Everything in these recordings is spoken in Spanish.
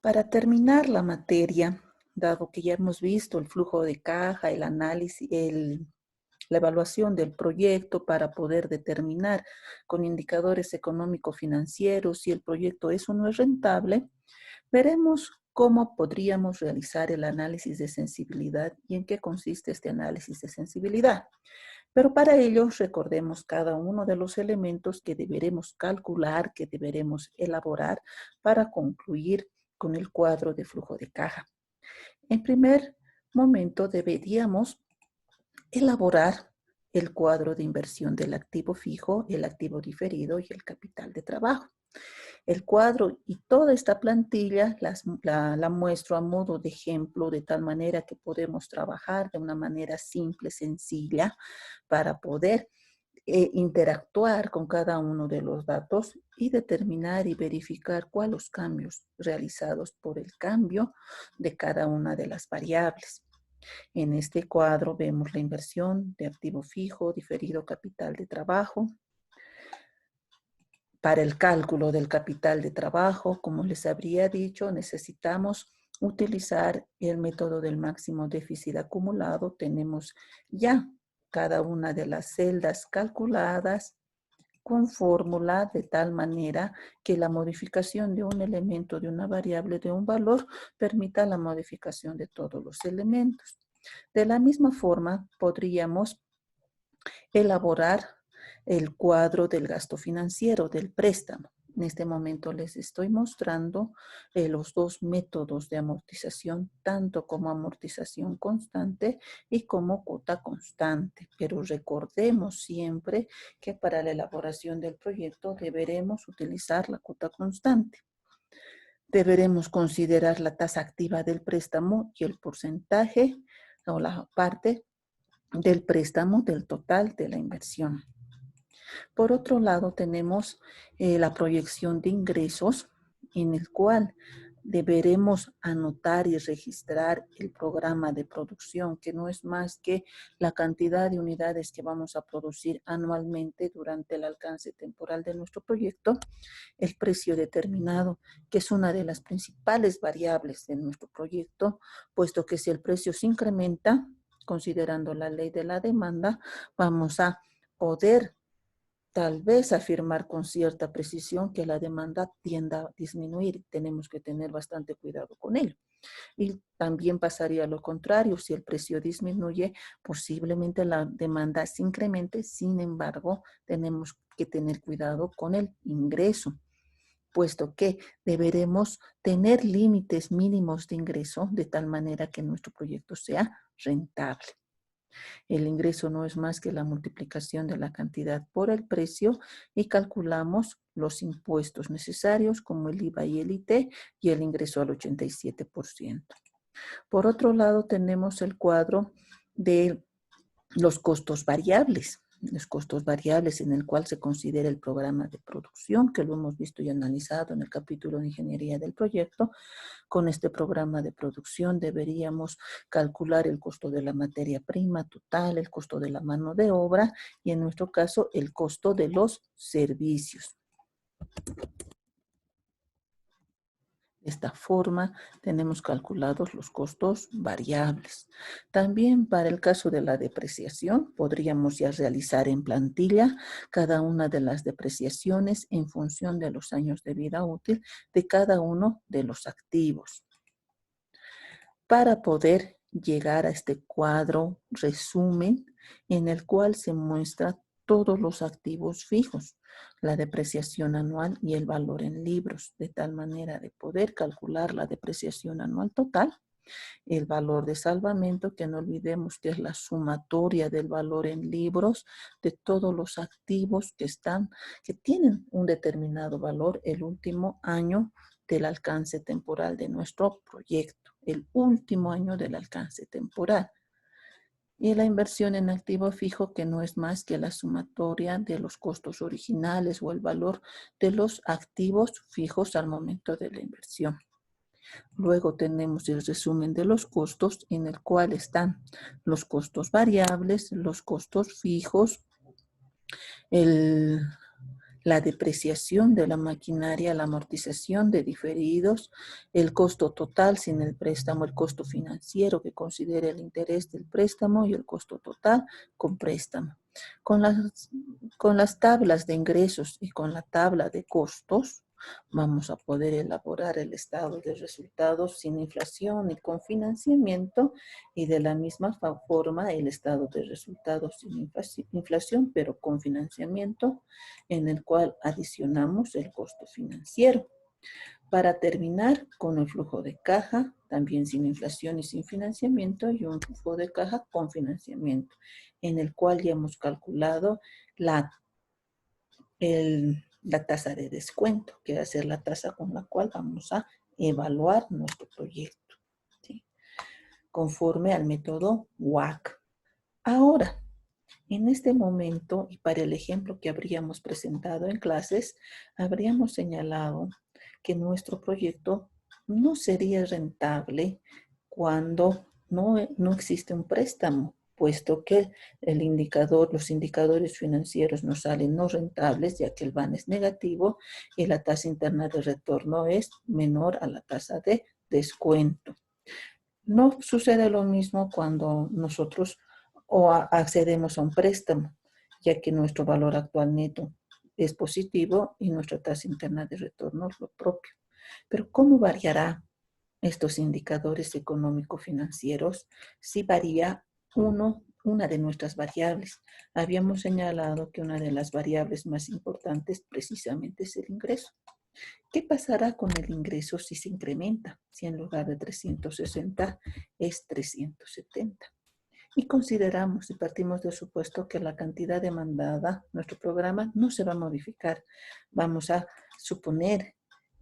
Para terminar la materia, dado que ya hemos visto el flujo de caja, el análisis, la evaluación del proyecto para poder determinar con indicadores económico-financieros si el proyecto es o no es rentable, veremos cómo podríamos realizar el análisis de sensibilidad y en qué consiste este análisis de sensibilidad. Pero para ello recordemos cada uno de los elementos que deberemos calcular, que deberemos elaborar para concluir con el cuadro de flujo de caja. En primer momento deberíamos elaborar el cuadro de inversión del activo fijo, el activo diferido y el capital de trabajo. El cuadro y toda esta plantilla la muestro a modo de ejemplo, de tal manera que podemos trabajar de una manera simple, sencilla, para poder interactuar con cada uno de los datos y determinar y verificar cuáles los cambios realizados por el cambio de cada una de las variables. En este cuadro vemos la inversión de activo fijo, diferido capital de trabajo. Para el cálculo del capital de trabajo, como les habría dicho, necesitamos utilizar el método del máximo déficit acumulado. Tenemos ya cada una de las celdas calculadas con fórmula de tal manera que la modificación de un elemento de una variable de un valor permita la modificación de todos los elementos. De la misma forma, podríamos elaborar el cuadro del gasto financiero, del préstamo. En este momento les estoy mostrando los dos métodos de amortización, tanto como amortización constante y como cuota constante. Pero recordemos siempre que para la elaboración del proyecto deberemos utilizar la cuota constante. Deberemos considerar la tasa activa del préstamo y el porcentaje o la parte del préstamo del total de la inversión. Por otro lado, tenemos la proyección de ingresos, en el cual deberemos anotar y registrar el programa de producción, que no es más que la cantidad de unidades que vamos a producir anualmente durante el alcance temporal de nuestro proyecto, el precio determinado, que es una de las principales variables de nuestro proyecto, puesto que si el precio se incrementa, considerando la ley de la demanda, vamos a poder tal vez afirmar con cierta precisión que la demanda tienda a disminuir. Tenemos que tener bastante cuidado con ello. Y también pasaría lo contrario, si el precio disminuye, posiblemente la demanda se incremente, sin embargo, tenemos que tener cuidado con el ingreso, puesto que deberemos tener límites mínimos de ingreso de tal manera que nuestro proyecto sea rentable. El ingreso no es más que la multiplicación de la cantidad por el precio y calculamos los impuestos necesarios como el IVA y el IT y el ingreso al 87%. Por otro lado, tenemos el cuadro de los costos variables. Los costos variables en el cual se considera el programa de producción, que lo hemos visto y analizado en el capítulo de ingeniería del proyecto. Con este programa de producción deberíamos calcular el costo de la materia prima total, el costo de la mano de obra y en nuestro caso el costo de los servicios. De esta forma tenemos calculados los costos variables. También para el caso de la depreciación podríamos ya realizar en plantilla cada una de las depreciaciones en función de los años de vida útil de cada uno de los activos. Para poder llegar a este cuadro resumen en el cual se muestra todos los activos fijos, la depreciación anual y el valor en libros, de tal manera de poder calcular la depreciación anual total, el valor de salvamento, que no olvidemos que es la sumatoria del valor en libros de todos los activos que tienen un determinado valor el último año del alcance temporal de nuestro proyecto, el último año del alcance temporal. Y la inversión en activo fijo, que no es más que la sumatoria de los costos originales o el valor de los activos fijos al momento de la inversión. Luego tenemos el resumen de los costos, en el cual están los costos variables, los costos fijos, la depreciación de la maquinaria, la amortización de diferidos, el costo total sin el préstamo, el costo financiero que considera el interés del préstamo y el costo total con préstamo. Con las tablas de ingresos y con la tabla de costos, vamos a poder elaborar el estado de resultados sin inflación y con financiamiento, y de la misma forma el estado de resultados sin inflación, pero con financiamiento, en el cual adicionamos el costo financiero. Para terminar con el flujo de caja, también sin inflación y sin financiamiento, y un flujo de caja con financiamiento, en el cual ya hemos calculado la tasa de descuento, que va a ser la tasa con la cual vamos a evaluar nuestro proyecto, ¿sí? Conforme al método WAC. Ahora, en este momento, y para el ejemplo que habríamos presentado en clases, habríamos señalado que nuestro proyecto no sería rentable cuando no existe un préstamo, puesto que los indicadores financieros nos salen no rentables, ya que el BAN es negativo y la tasa interna de retorno es menor a la tasa de descuento. No sucede lo mismo cuando nosotros accedemos a un préstamo, ya que nuestro valor actual neto es positivo y nuestra tasa interna de retorno es lo propio. Pero ¿cómo variará estos indicadores económico-financieros si varía una de nuestras variables? Habíamos señalado que una de las variables más importantes precisamente es el ingreso. ¿Qué pasará con el ingreso si se incrementa? Si en lugar de 360 es 370. Y consideramos y partimos del supuesto que la cantidad demandada, nuestro programa, no se va a modificar. Vamos a suponer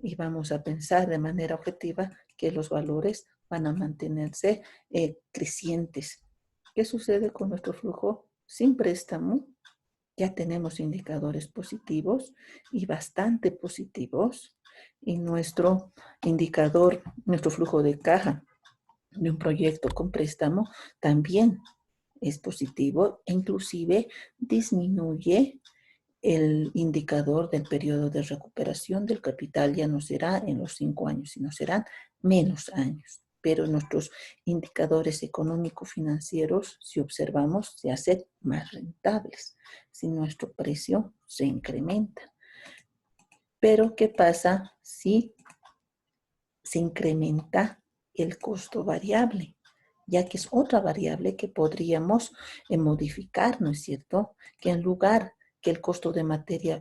y vamos a pensar de manera objetiva que los valores van a mantenerse crecientes. ¿Qué sucede con nuestro flujo sin préstamo? Ya tenemos indicadores positivos y bastante positivos. Y nuestro indicador, nuestro flujo de caja de un proyecto con préstamo también es positivo e inclusive disminuye el indicador del periodo de recuperación del capital. Ya no será en los 5 años, sino serán menos años. Pero nuestros indicadores económico-financieros, si observamos, se hacen más rentables si nuestro precio se incrementa. Pero, ¿qué pasa si se incrementa el costo variable? Ya que es otra variable que podríamos modificar, ¿no es cierto? Que en lugar que el costo de materia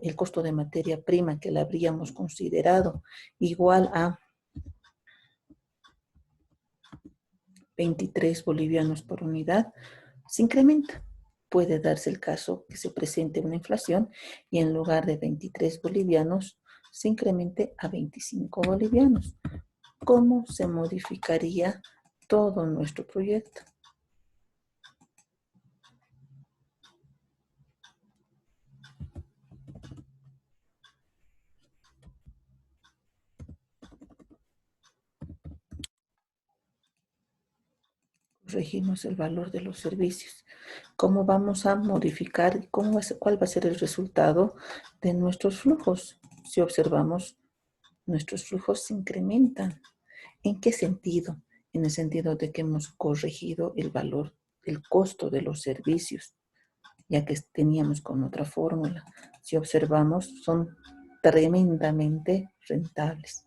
prima que la habríamos considerado igual a 23 bolivianos por unidad, se incrementa. Puede darse el caso que se presente una inflación y en lugar de 23 bolivianos se incremente a 25 bolivianos. ¿Cómo se modificaría todo nuestro proyecto? Corregimos el valor de los servicios. ¿Cómo vamos a modificar? ¿Cuál va a ser el resultado de nuestros flujos? Si observamos, nuestros flujos se incrementan. ¿En qué sentido? En el sentido de que hemos corregido el valor, el costo de los servicios, ya que teníamos con otra fórmula. Si observamos, son tremendamente rentables,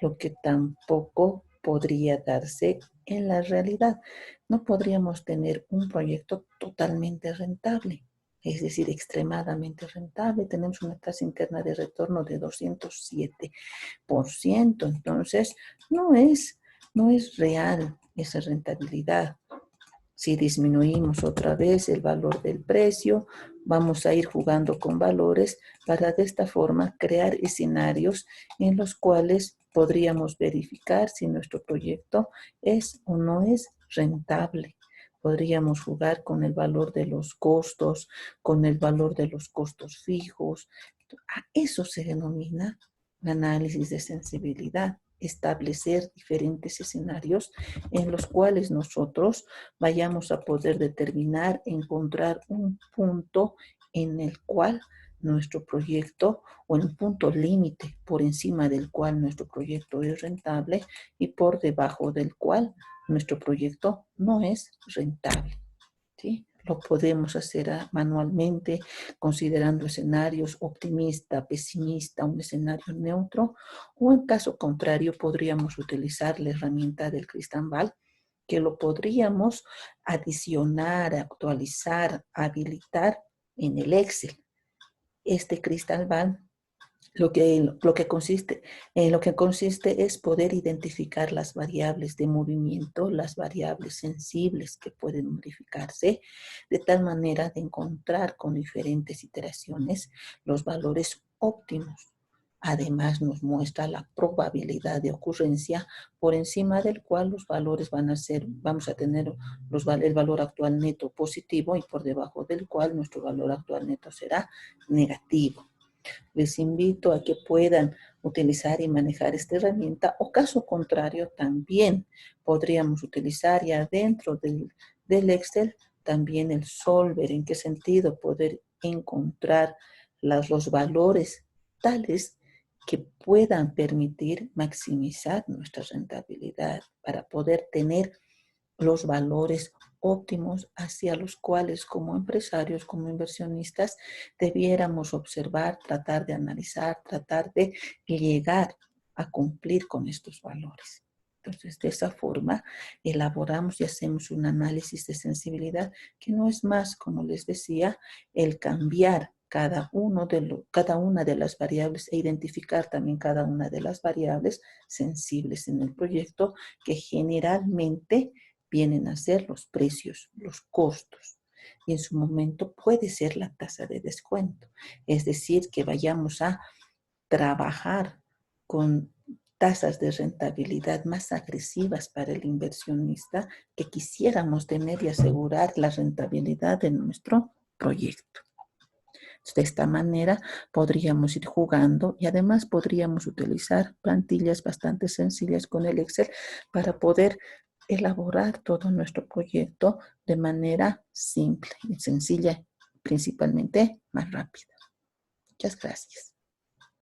lo que tampoco podría darse en la realidad. No podríamos tener un proyecto totalmente rentable, es decir, extremadamente rentable. Tenemos una tasa interna de retorno de 207%, entonces no es real esa rentabilidad. Si disminuimos otra vez el valor del precio, vamos a ir jugando con valores para de esta forma crear escenarios en los cuales podríamos verificar si nuestro proyecto es o no es rentable. Podríamos jugar con el valor de los costos, con el valor de los costos fijos. A eso se denomina análisis de sensibilidad. Establecer diferentes escenarios en los cuales nosotros vayamos a poder determinar, encontrar un punto en el cual nuestro proyecto o en un punto límite por encima del cual nuestro proyecto es rentable y por debajo del cual nuestro proyecto no es rentable, ¿sí? Lo podemos hacer manualmente, considerando escenarios optimista, pesimista, un escenario neutro, o en caso contrario podríamos utilizar la herramienta del Crystal Ball, que lo podríamos adicionar, actualizar, habilitar en el Excel. Este Crystal Ball lo que consiste es poder identificar las variables de movimiento, las variables sensibles que pueden modificarse, de tal manera de encontrar con diferentes iteraciones los valores óptimos. Además, nos muestra la probabilidad de ocurrencia por encima del cual los valores vamos a tener el valor actual neto positivo y por debajo del cual nuestro valor actual neto será negativo. Les invito a que puedan utilizar y manejar esta herramienta, o caso contrario también podríamos utilizar ya dentro del Excel también el Solver. ¿En qué sentido? Poder encontrar los valores tales que puedan permitir maximizar nuestra rentabilidad para poder tener los valores óptimos hacia los cuales como empresarios, como inversionistas, debiéramos observar, tratar de analizar, tratar de llegar a cumplir con estos valores. Entonces, de esa forma, elaboramos y hacemos un análisis de sensibilidad que no es más, como les decía, el cambiar cada una de las variables e identificar también cada una de las variables sensibles en el proyecto que generalmente vienen a ser los precios, los costos. Y en su momento puede ser la tasa de descuento. Es decir, que vayamos a trabajar con tasas de rentabilidad más agresivas para el inversionista que quisiéramos tener y asegurar la rentabilidad de nuestro proyecto. De esta manera podríamos ir jugando y además podríamos utilizar plantillas bastante sencillas con el Excel para poder elaborar todo nuestro proyecto de manera simple y sencilla, principalmente más rápida. Muchas gracias.